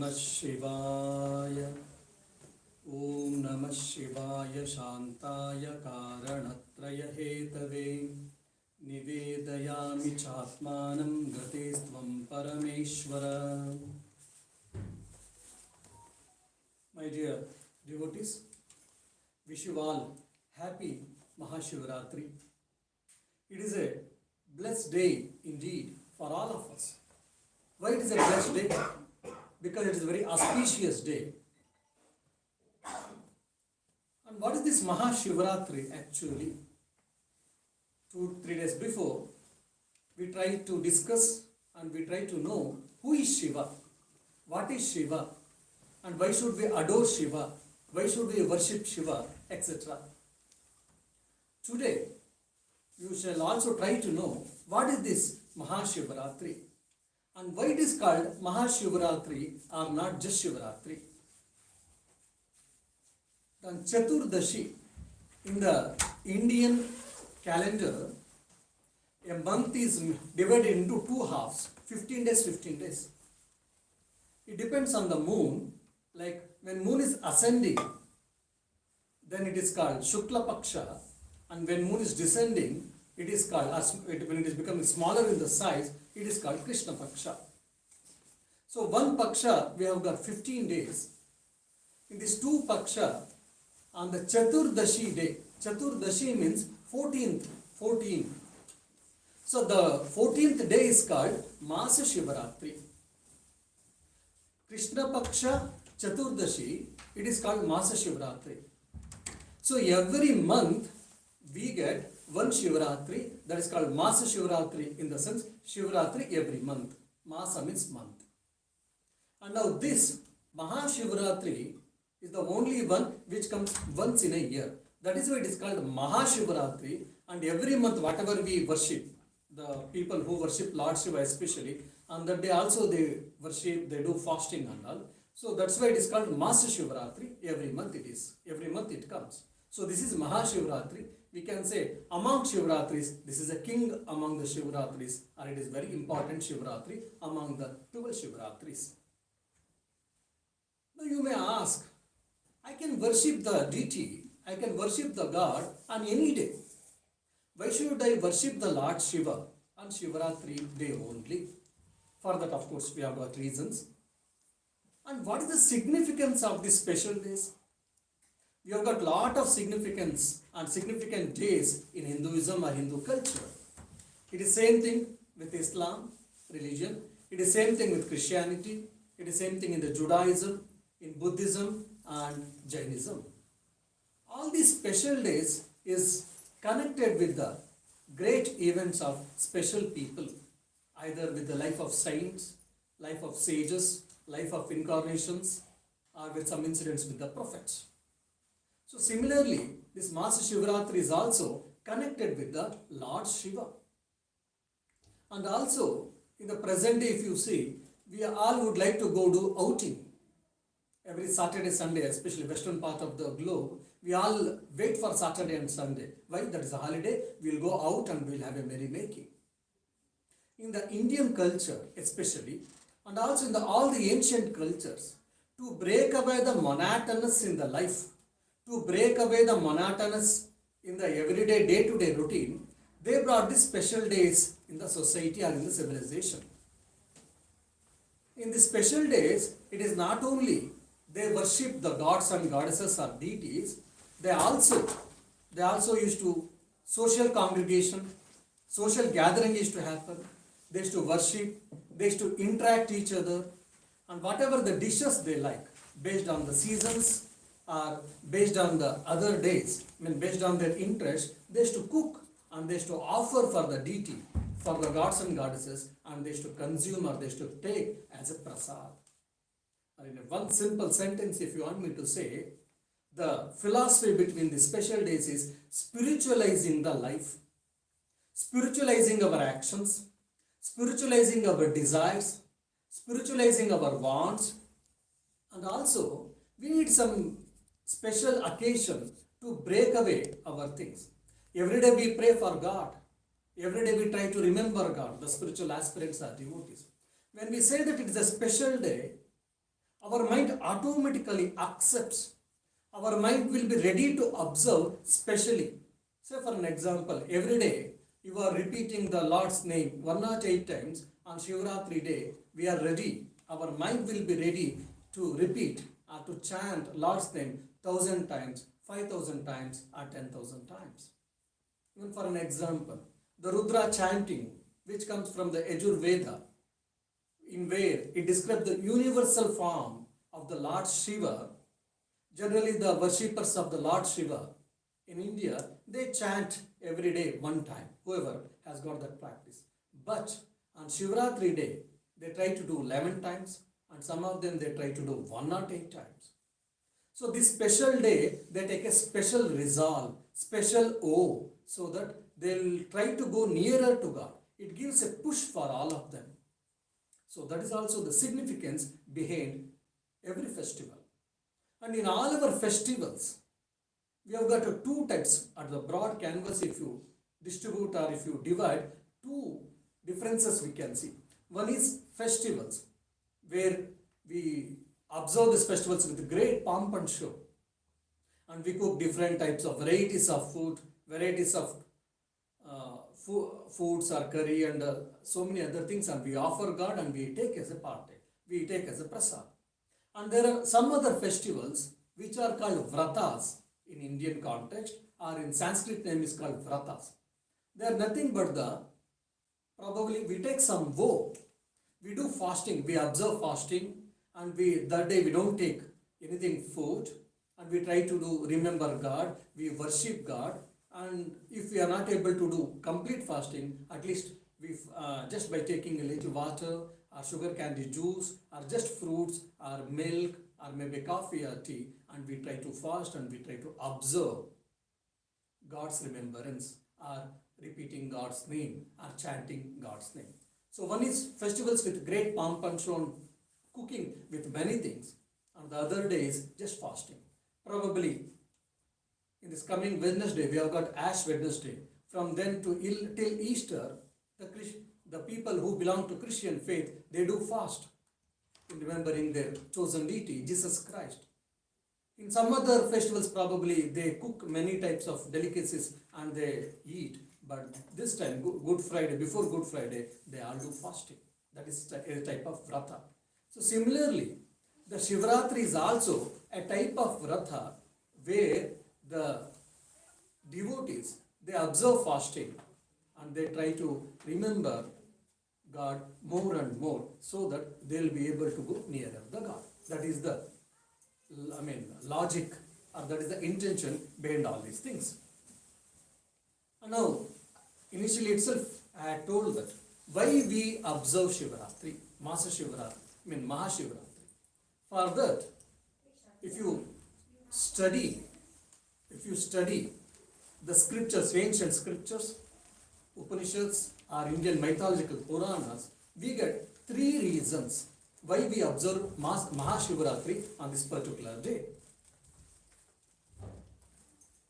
Namah Shivaya. Om Namah Shivaya Shantaya Karanatraya Hetave Nivedayami Chatmanam Gatestvam Parameshwara. My dear devotees, wish you all happy Maha Shivaratri. It is a blessed day indeed for all of us. Why it is a blessed day? Because it is a very auspicious day. And what is this Maha Shivaratri actually? 2-3 days before, we tried to discuss and we tried to know who is Shiva, what is Shiva, and why should we adore Shiva, why should we worship Shiva, etc. Today, you shall also try to know what is this Maha Shivaratri and why it is called Maha Shivaratri or not just Shivaratri. Then Chaturdashi, in the Indian calendar, a month is divided into two halves, 15 days, 15 days. It depends on the moon. Like when moon is ascending, then it is called Shukla Paksha, and when moon is descending, it is called, when it is becoming smaller in the size, it is called Krishna Paksha. So one Paksha, we have got 15 days. In these two Paksha, on the Chaturdashi day, Chaturdashi means 14th, 14. So the 14th day is called Masa Shivaratri. Krishna Paksha Chaturdashi, it is called Masa Shivaratri. So every month we get one Shivaratri, that is called Masa Shivaratri, in the sense Shivaratri every month. Masa means month. And now this Maha Shivaratri is the only one which comes once in a year. That is why it is called Maha Shivaratri, and every month whatever we worship, the people who worship Lord Shiva especially, on that day also they worship, they do fasting and all. So that's why it is called Masa Shivaratri. Every month it is. Every month it comes. So this is Maha Shivaratri. We can say among Shivaratris, this is a king among the Shivaratris, or it is very important Shivaratri among the 12 Shivaratris. Now you may ask, I can worship the deity, I can worship the God on any day. Why should I worship the Lord Shiva on Shivaratri day only? For that, of course, we have got reasons. And what is the significance of these special days? We have got lot of significance and significant days in Hinduism or Hindu culture. It is same thing with Islam, religion. It is same thing with Christianity. It is same thing in the Judaism, in Buddhism and Jainism. All these special days is connected with the great events of special people, either with the life of saints, life of sages, life of incarnations, or with some incidents with the prophets. So similarly, this Masa Shivaratri is also connected with the Lord Shiva. And also, in the present day, if you see, we all would like to go do outing. Every Saturday, Sunday, especially western part of the globe, we all wait for Saturday and Sunday. Why? That is a holiday. We'll go out and we'll have a merrymaking. In the Indian culture especially, and also in all the ancient cultures, to break away the monotonous in the life, to break away the monotonous in the everyday day-to-day routine, they brought these special days in the society or in the civilization. In these special days, it is not only they worship the gods and goddesses or deities, they also used to social congregation, social gathering used to happen. They used to worship, they used to interact each other, and whatever the dishes they like, based on the seasons or based on the other days, based on their interest, they used to cook and they used to offer for the deity, for the gods and goddesses, and they used to consume or they used to take as a prasad. In one simple sentence, if you want me to say, the philosophy between the special days is spiritualizing the life, spiritualizing our actions, spiritualizing our desires, spiritualizing our wants, and also we need some special occasion to break away our things. Every day we pray for God. Every day we try to remember God, the spiritual aspirants are devotees. When we say that it is a special day, our mind automatically accepts. Our mind will be ready to observe specially. Say for an example, every day you are repeating the Lord's name 108 times. On Shivaratri day, we are ready. Our mind will be ready to repeat or to chant Lord's name 1000 times, 5000 times, or 10,000 times. Even for an example, the Rudra chanting, which comes from the Yajurveda, in where it describes the universal form of the Lord Shiva. Generally, the worshippers of the Lord Shiva in India, they chant every day one time, whoever has got that practice. But on Shivaratri day, they try to do 11 times, and some of them they try to do 108 times. So this special day, they take a special resolve, special oath, so that they'll try to go nearer to God. It gives a push for all of them. So that is also the significance behind every festival. And in all our festivals, we have got two types at the broad canvas. If you distribute or if you divide, two differences we can see. One is festivals, where we observe these festivals with great pomp and show. And we cook different types of varieties of food, varieties of foods or curry and so many other things, and we offer God and we take as a party, we take as a prasad. And there are some other festivals which are called vratas in Indian context, or in Sanskrit name is called vratas. They are nothing but probably we take some vow, we do fasting, we observe fasting, and that day we don't take anything food, and we try to remember God, we worship God. And if we are not able to do complete fasting, at least we just by taking a little water or sugar candy juice or just fruits or milk or maybe coffee or tea, and we try to fast and we try to observe God's remembrance or repeating God's name or chanting God's name. So one is festivals with great pomp and show, cooking with many things, and the other day is just fasting. Probably in this coming Wednesday, we have got Ash Wednesday. From then till Easter, the people who belong to Christian faith, they do fast in remembering their chosen deity, Jesus Christ. In some other festivals, probably they cook many types of delicacies and they eat. But this time, Good Friday, before Good Friday, they all do fasting. That is a type of vrata. So similarly, the Shivaratri is also a type of vrata where the devotees, they observe fasting and they try to remember God more and more so that they'll be able to go nearer the God. That is the logic, or that is the intention behind all these things. And now, initially itself, I had told that why we observe Shivaratri, Maha Shivaratri. For that, if you study the scriptures, ancient scriptures, Upanishads or Indian mythological Puranas, we get three reasons why we observe Maha Shivaratri on this particular day.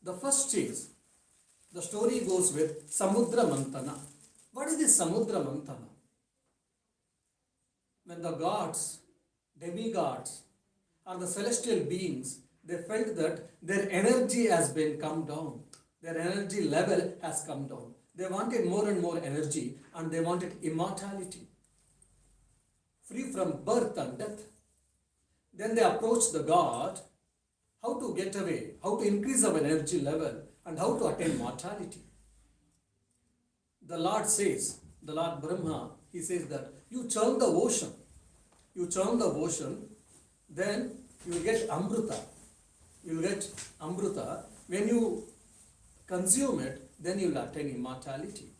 The first is, the story goes with Samudra Mantana. What is this Samudra Mantana? When the gods, demigods, or the celestial beings, they felt that their energy has been come down. Their energy level has come down. They wanted more and more energy, and they wanted immortality, free from birth and death. Then they approached the God, how to get away, how to increase our energy level, and how to attain mortality. The Lord says, the Lord Brahma, he says that you churn the ocean. You churn the ocean, then you will get Amrita. You will get Amrita. When you consume it, then you will attain immortality.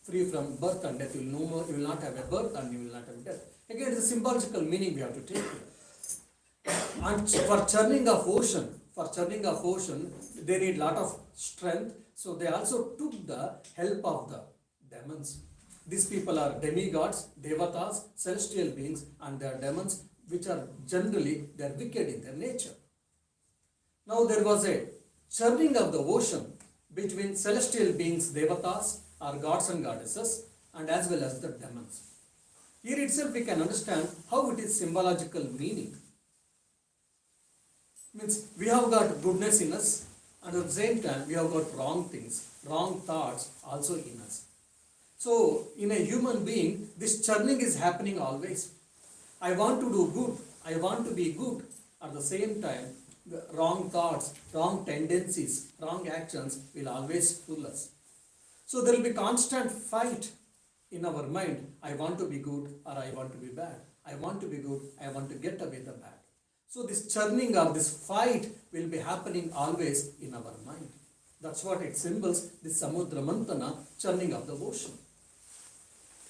Free from birth and death. You will not have a birth and you will not have a death. Again, it's a symbolical meaning we have to take here. And for churning of ocean, they need a lot of strength. So they also took the help of the demons. These people are demigods, devatas, celestial beings, and they are demons, which are generally, they are wicked in their nature. Now there was a churning of the ocean between celestial beings, devatas, or gods and goddesses, and as well as the demons. Here itself we can understand how it is symbological meaning. Means we have got goodness in us, and at the same time we have got wrong things, wrong thoughts also in us. So in a human being, this churning is happening always. I want to do good, I want to be good. At the same time, the wrong thoughts, wrong tendencies, wrong actions will always fool us. So there will be constant fight in our mind. I want to be good or I want to be bad. I want to be good, I want to get away the bad. So this churning or this fight will be happening always in our mind. That's what it symbols, this Samudra Mantana, churning of the ocean.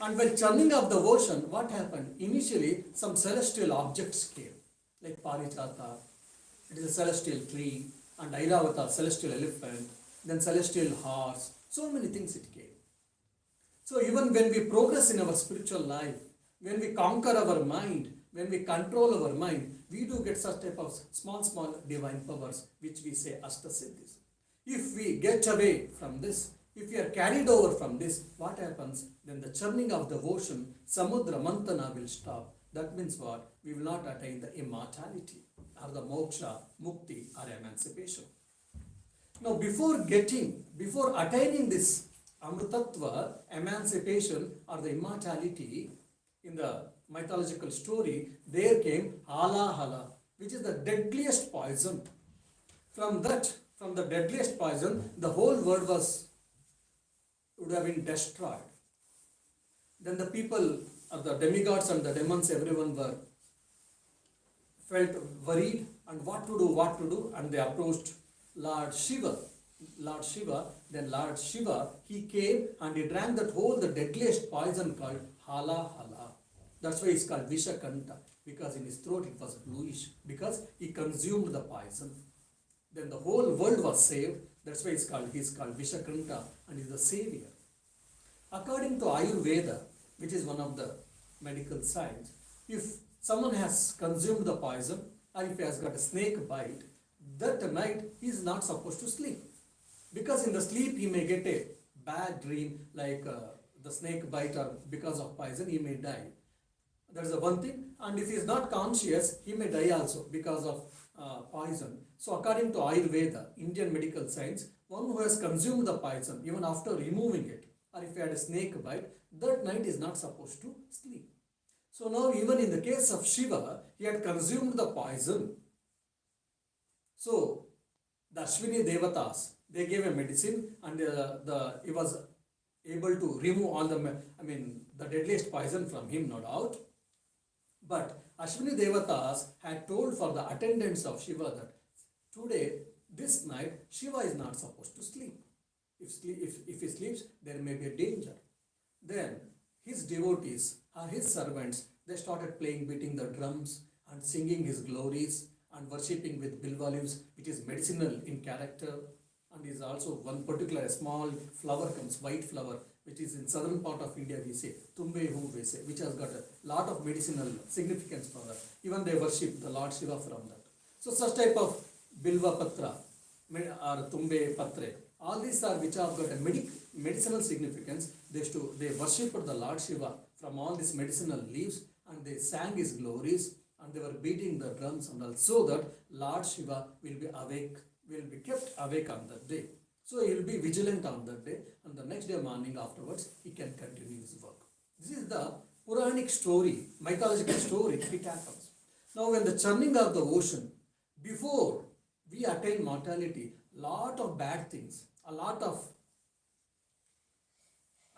And when churning of the ocean, what happened? Initially, some celestial objects came, like Parichata, it is a celestial tree, and Airavata, celestial elephant, then celestial horse, so many things it came. So even when we progress in our spiritual life, when we conquer our mind, when we control our mind, we do get such type of small divine powers, which we say Ashtasiddhis. If we get away from this, if we are carried over from this, what happens? Then the churning of the ocean, Samudra Mantana will stop. That means what? We will not attain the immortality or the moksha, mukti or emancipation. Now before attaining this Amritatva, emancipation or the immortality, in the mythological story, there came Hala, which is the deadliest poison. From the deadliest poison, the whole world would have been destroyed. Then the people, the demigods and the demons, everyone felt worried and what to do, and they approached Lord Shiva, then Lord Shiva, he came and he drank the deadliest poison called Hala. That's why it's called Vishakanta, because in his throat it was bluish, because he consumed the poison. Then the whole world was saved. That's why he's called Vishakanta, and he's the savior. According to Ayurveda, which is one of the medical science, if someone has consumed the poison, or if he has got a snake bite, that night he is not supposed to sleep. Because in the sleep he may get a bad dream, like the snake bite, or because of poison he may die. That is the one thing. And if he is not conscious, he may die also because of poison. So according to Ayurveda, Indian medical science, one who has consumed the poison, even after removing it, or if he had a snake bite, that night is not supposed to sleep. So now even in the case of Shiva, he had consumed the poison. So the Ashwini Devatas, they gave a medicine, and he was able to remove all the deadliest poison from him, no doubt. But Ashwini Devatas had told for the attendants of Shiva that today, this night, Shiva is not supposed to sleep. If he sleeps, there may be a danger. Then his devotees or his servants, they started beating the drums and singing his glories and worshipping with bilva leaves, which is medicinal in character, and is also one particular small flower comes, white flower, which is in southern part of India, we say Tumbe Hu we say, which has got a lot of medicinal significance for that. Even they worship the Lord Shiva from that. So such type of Bilva Patra or Tumbe Patre, all these are which have got a medicinal significance. They worshipped the Lord Shiva from all these medicinal leaves, and they sang his glories, and they were beating the drums, and also that Lord Shiva will be kept awake on that day. So he will be vigilant on that day, and the next day morning afterwards, he can continue his work. This is the Puranic story, mythological story, it happens. Now when the churning of the ocean, before we attain mortality, lot of bad things, a lot of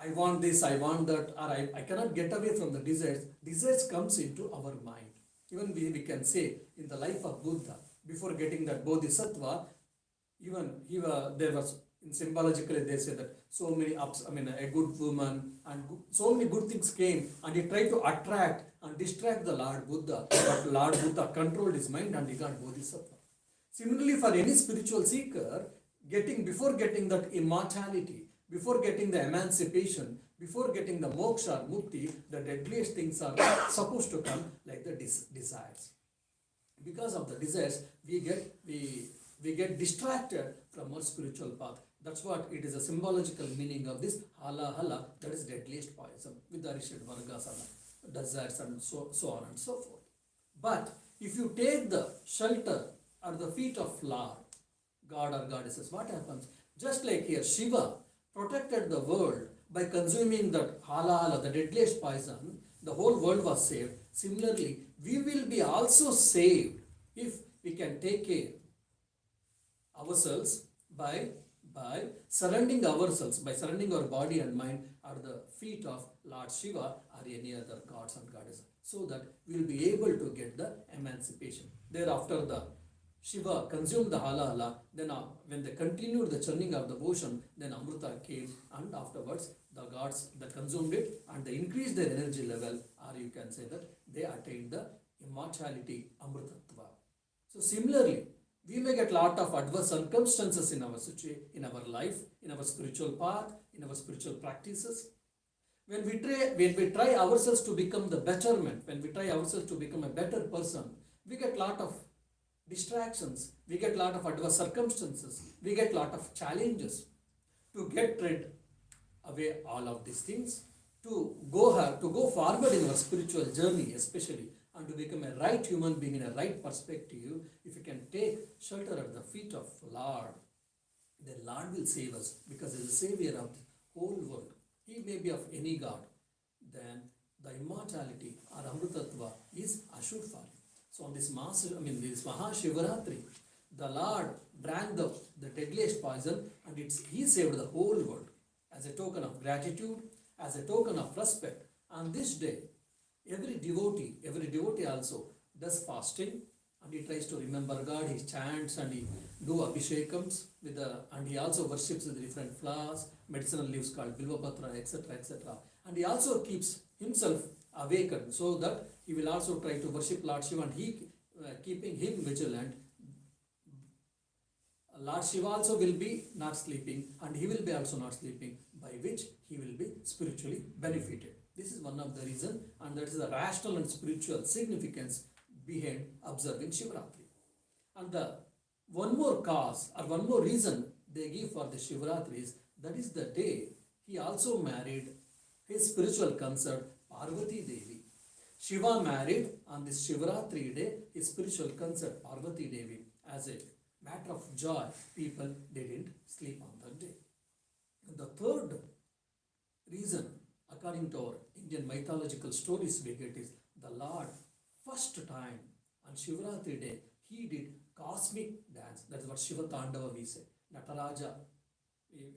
I want this, I want that, or I cannot get away from the desires comes into our mind. Even we can say in the life of Buddha, before getting that Bodhisattva, there was, in symbologically they say that so many a good woman and so many good things came, and he tried to attract and distract the Lord Buddha, but Lord Buddha controlled his mind and he got Bodhisattva. Similarly, for any spiritual seeker, before getting that immortality, before getting the emancipation, before getting the moksha, mukti, the deadliest things are supposed to come, like the desires. Because of the desires, we get distracted from our spiritual path. That's what it is, a symbological meaning of this hala, that is deadliest poison, with the Arishad Vargasana. deserts and so on and so forth. But if you take the shelter at the feet of Lord, God or goddesses, what happens? Just like here, Shiva protected the world by consuming that halal or the deadliest poison, the whole world was saved. Similarly, we will be also saved if we can take care ourselves by surrendering ourselves, by surrendering our body and mind at the feet of Lord Shiva or any other gods and goddesses, so that we will be able to get the emancipation. Thereafter, the Shiva consumed the halala, then when they continued the churning of the ocean, then Amrita came, and afterwards the gods that consumed it and they increased their energy level, or you can say that they attained the immortality, Amritatva. So similarly, we may get lot of adverse circumstances in our situation, in our life, in our spiritual path, in our spiritual practices. When we try ourselves to become the betterment, when we try ourselves to become a better person, we get lot of distractions, we get lot of adverse circumstances, we get lot of challenges. To get rid away all of these things, to go forward in our spiritual journey especially, and to become a right human being in a right perspective, if you can take shelter at the feet of Lord, then Lord will save us, because He is the Savior of the whole world. He may be of any God. Then the immortality or Amritatva is assured for you. So on this this Maha Shivaratri, the Lord drank the deadliest poison, and He saved the whole world. As a token of gratitude, as a token of respect, on this day, every devotee also does fasting, and he tries to remember God, he chants and he do abhishekams and he also worships with different flowers, medicinal leaves called bilvapatra, etc., etc. And he also keeps himself awakened, so that he will also try to worship Lord Shiva, and he keeping him vigilant. Lord Shiva also will be not sleeping, and he will be also not sleeping, by which he will be spiritually benefited. This is one of the reasons, and that is the rational and spiritual significance behind observing Shivaratri. And the one more cause or one more reason they give for the Shivaratri is that is the day he also married his spiritual consort Parvati Devi. Shiva married on this Shivaratri day his spiritual consort Parvati Devi. As a matter of joy, people didn't sleep on that day. And the third reason, according to our Indian mythological stories we get, is the Lord first time on Shivaratri day he did cosmic dance. That's what Shiva Tandava we say. Nataraja,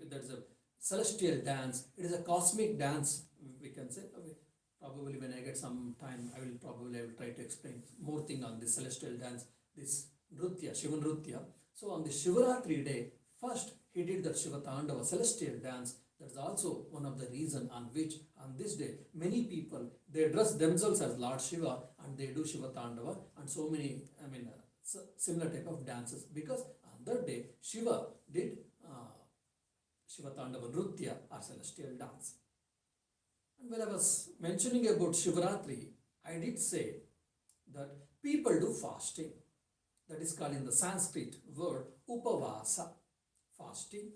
that's a celestial dance. It is a cosmic dance, we can say. Probably when I get some time, I will try to explain more thing on this celestial dance, this Nrutya, Shiva Nrutya. So on the Shivaratri day, first he did that Shiva Tandava celestial dance. That's also one of the reasons on which on this day many people, they dress themselves as Lord Shiva and they do Shiva Tandava and so many similar type of dances, because on that day Shiva did Shiva Tandava Nrutya or celestial dance. And when I was mentioning about Shivaratri, I did say that people do fasting. That is called in the Sanskrit word upavasa, fasting.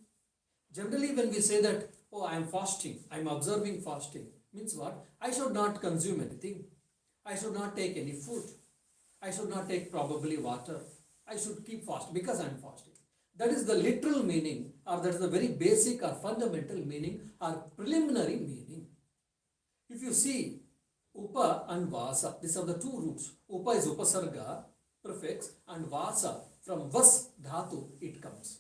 Generally when we say that, oh, I am fasting, I am observing fasting, means what? I should not consume anything. I should not take any food. I should not take probably water. I should keep fast because I am fasting. That is the literal meaning, or that is the very basic or fundamental meaning or preliminary meaning. If you see upa and vasa, these are the two roots. Upa is upasarga, prefix, and vasa, from vas dhatu it comes.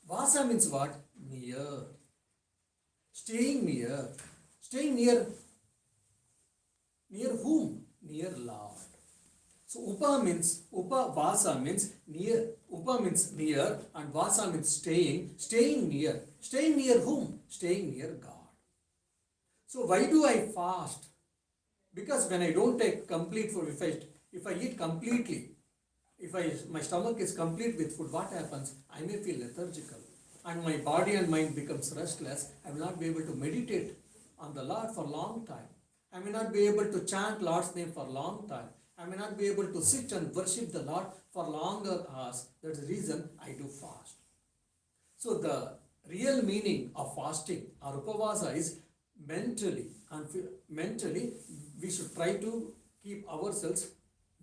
Vasa means what? Near. Staying near. Staying near. Near whom? Near Lord. So vasa means near. Upa means near, and vasa means staying. Staying near. Staying near whom? Staying near God. So why do I fast? Because when I don't take complete food, if I eat completely, my stomach is complete with food, what happens? I may feel lethargical, and my body and mind becomes restless. I will not be able to meditate on the Lord for a long time. I may not be able to chant Lord's name for a long time. I may not be able to sit and worship the Lord for longer hours. That's the reason I do fast. So the real meaning of fasting or upavasa is mentally we should try to keep ourselves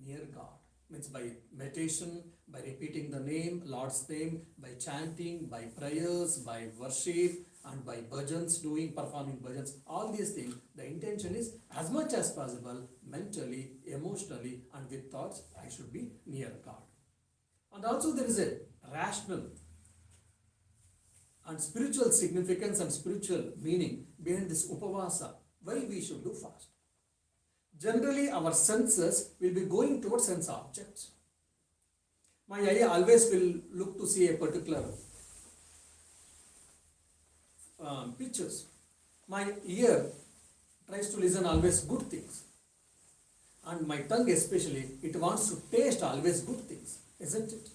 near God. Means by meditation, by repeating the name, Lord's name, by chanting, by prayers, by worship, and by bhajans, performing bhajans, all these things, the intention is as much as possible, mentally, emotionally, and with thoughts, I should be near God. And also there is a rational and spiritual significance and spiritual meaning behind this upavasa, why we should do fast. Generally, our senses will be going towards sense objects. My eye always will look to see a particular pictures. My ear tries to listen always good things. And my tongue especially, it wants to taste always good things, isn't it?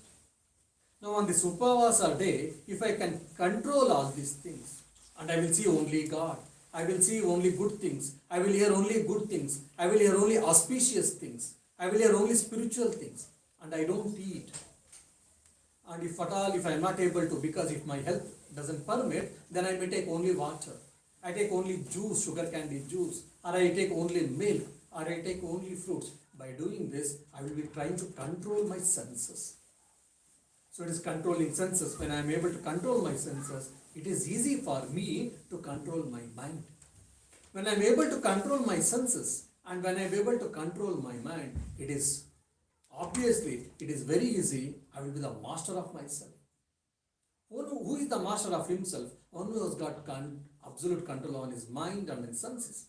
Now on this Upavasa day, if I can control all these things, and I will see only God, I will see only good things, I will hear only good things, I will hear only auspicious things, I will hear only spiritual things, and I don't eat. And if at all, if I am not able to, because if my health doesn't permit, then I may take only water. I take only juice, sugar candy juice, or I take only milk, or I take only fruits. By doing this, I will be trying to control my senses. So it is controlling senses. When I am able to control my senses, it is easy for me to control my mind. When I am able to control my senses, and when I am able to control my mind, it is obviously, it is very easy. I will be the master of myself. Who is the master of himself? One who has got absolute control on his mind and his senses.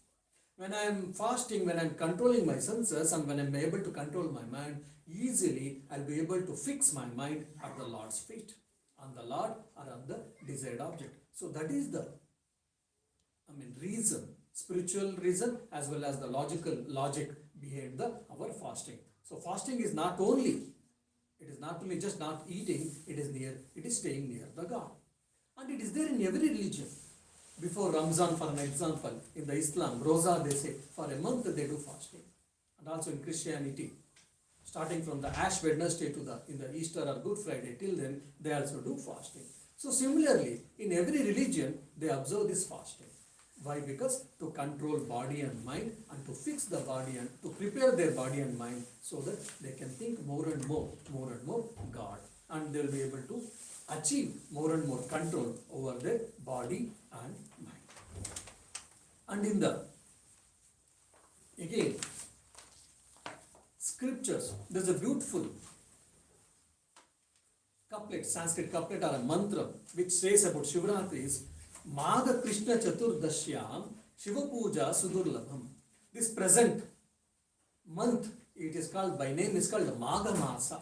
When I am fasting, when I am controlling my senses, and when I am able to control my mind, easily I will be able to fix my mind at the Lord's feet, on the Lord or on the desired object. So that is the reason, spiritual reason as well as the logic behind our fasting. So fasting is not only just not eating, it is staying near the God. And it is there in every religion. Before Ramzan, for an example, in the Islam, Rosa, they say, for a month they do fasting. And also in Christianity, starting from the Ash Wednesday to in the Easter or Good Friday, till then, they also do fasting. So similarly, in every religion, they observe this fasting. Why? Because to control body and mind, and to fix the body and to prepare their body and mind so that they can think more and more God. And they will be able to achieve more and more control over their body and mind. And in the, again, scriptures, there's a beautiful couplet, Sanskrit couplet or a mantra, which says about Shivaratri is, Maha Krishna Chaturdashyam Shiva Puja Sudurlabham. This present month, it is called, by name is called Maha Masa.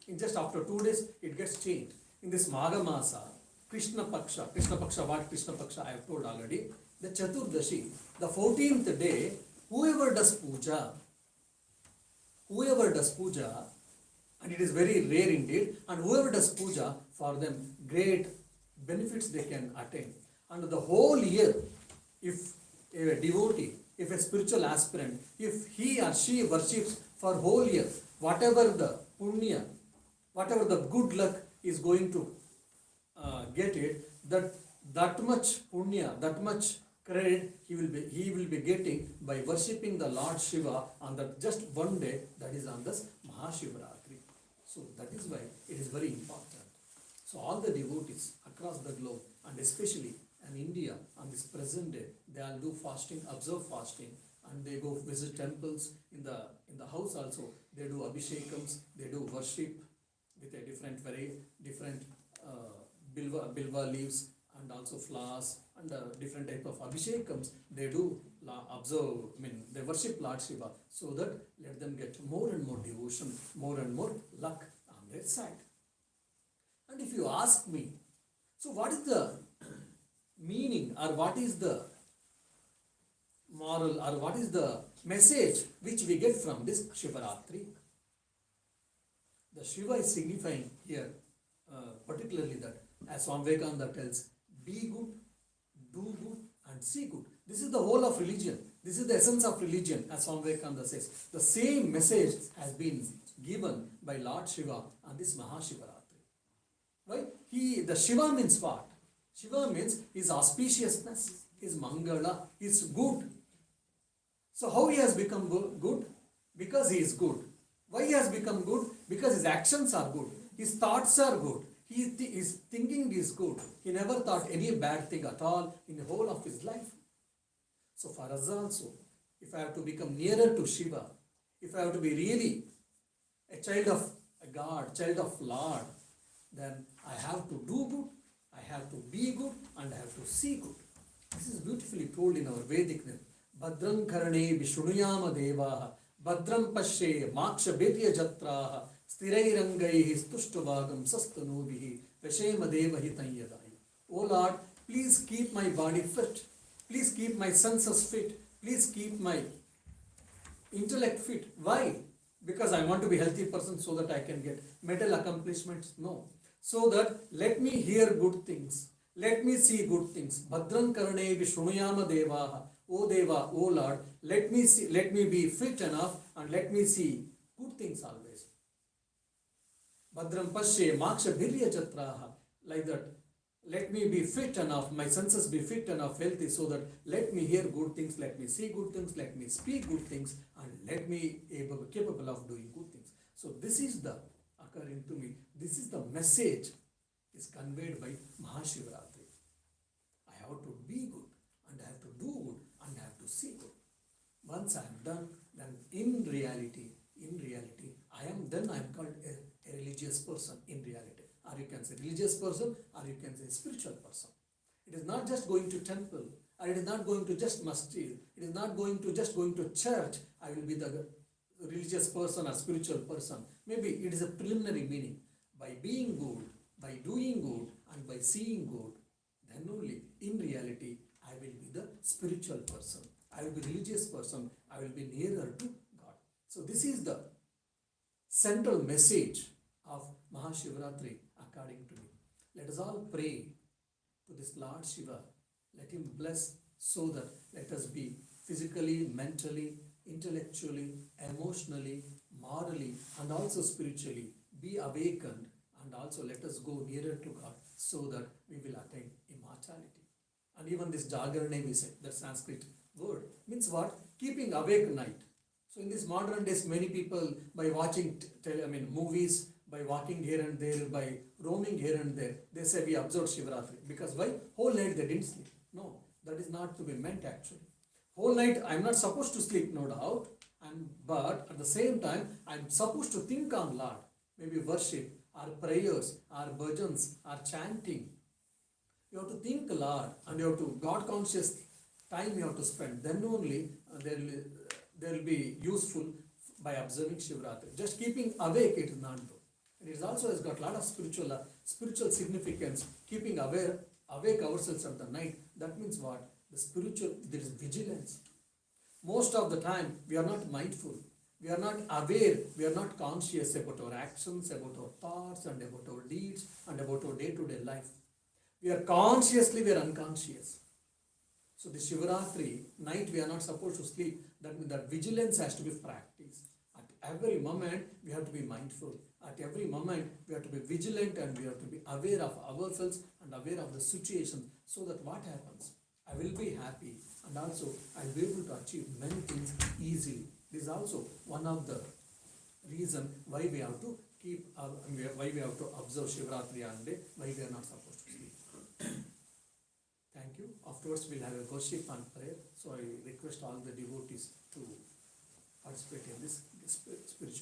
In just after 2 days, it gets changed. In this Maha Masa, Krishna Paksha, what Krishna Paksha I have told already, the Chaturdashi, the 14th day, whoever does puja, and it is very rare indeed, and whoever does puja, for them great benefits they can attain. And the whole year, if a devotee, if a spiritual aspirant, if he or she worships for whole year, whatever the punya, whatever the good luck is going to get it, that much punya, that much credit he will be getting by worshipping the Lord Shiva on that just one day, that is on this Maha Shivaratri. So that is why it is very important. So all the devotees across the globe, and especially in India on this present day, they all do fasting, observe fasting, and they go visit temples. In the house also, they do abhishekams, they do worship with a different bilva leaves and also flowers and different type of abhishekams. They do observe, they worship Lord Shiva, so that let them get more and more devotion, more and more luck on their side. And if you ask me, so what is the meaning, or what is the moral, or what is the message which we get from this Shivaratri? The Shiva is signifying here particularly that, as Swami Vivekananda tells, be good, do good, and see good. This is the whole of religion. This is the essence of religion, as Swami Vivekananda says. The same message has been given by Lord Shiva on this Maha Shivaratri. Why? The Shiva means what? Shiva means his auspiciousness, his Mangala is good. So how he has become good? Because he is good. Why he has become good? Because his actions are good. His thoughts are good. His thinking is good. He never thought any bad thing at all in the whole of his life. So for us also, if I have to become nearer to Shiva, if I have to be really a child of a God, child of Lord, then I have to do good, I have to be good, and I have to see good. This is beautifully told in our Vedic name. Badram karane vishrunuyama devaha, badram pashe maksha betya jatraha, stirairangaihi stushtvagam sastanubihi, veshema devahi tanyadaya. O Lord, please keep my body fit. Please keep my senses fit. Please keep my intellect fit. Why? Because I want to be a healthy person so that I can get mental accomplishments? No. So that let me hear good things. Let me see good things. Bhadram karane vishrunuyama devaha. O Deva, O Lord, let me be fit enough and let me see good things always. Bhadram pashe maksha bhirya jatraha. Like that. Let me be fit enough, my senses be fit enough, healthy, so that let me hear good things, let me see good things, let me speak good things, and let me be capable of doing good things. So this is the, according to me, this is the message is conveyed by Mahashivaratri. I have to be good, and I have to do good, and I have to see good. Once I am done, then in reality, I am called a religious person in reality. Or you can say religious person, or you can say spiritual person. It is not just going to temple, or it is not going to just masjid, it is not going to just going to church, I will be the religious person or spiritual person. Maybe it is a preliminary meaning. By being good, by doing good, and by seeing good, then only in reality I will be the spiritual person. I will be religious person, I will be nearer to God. So this is the central message of Mahashivaratri according to me. Let us all pray to this Lord Shiva. Let him bless so that let us be physically, mentally, intellectually, emotionally, morally, and also spiritually be awakened, and also let us go nearer to God so that we will attain immortality. And even this Jagarane we say, the Sanskrit word, means what? Keeping awake night. So in this modern days, many people by watching movies, by walking here and there, by roaming here and there, they say we observe Shivaratri. Because why? Whole night they didn't sleep. No, that is not to be meant actually. Whole night I am not supposed to sleep, no doubt, but at the same time I am supposed to think on Lord. Maybe worship, or prayers, or bhajans, or chanting. You have to think Lord, and you have to God conscious time you have to spend. Then only there will be useful by observing Shivaratri. Just keeping awake, it is not good. It is also has got a lot of spiritual significance. Keeping awake ourselves at the night. That means what? The spiritual, there is vigilance. Most of the time, we are not mindful. We are not aware. We are not conscious about our actions, about our thoughts, and about our deeds, and about our day-to-day life. We are unconscious. So the Shivaratri, night we are not supposed to sleep. That means that vigilance has to be practiced. At every moment, we have to be mindful. At every moment, we have to be vigilant, and we have to be aware of ourselves and aware of the situation, so that what happens? I will be happy, and also I will be able to achieve many things easily. This is also one of the reasons why we have to why we have to observe Shivaratri on day, why we are not supposed to sleep. Thank you. Afterwards, we'll have a worship and prayer. So I request all the devotees to participate in this spiritual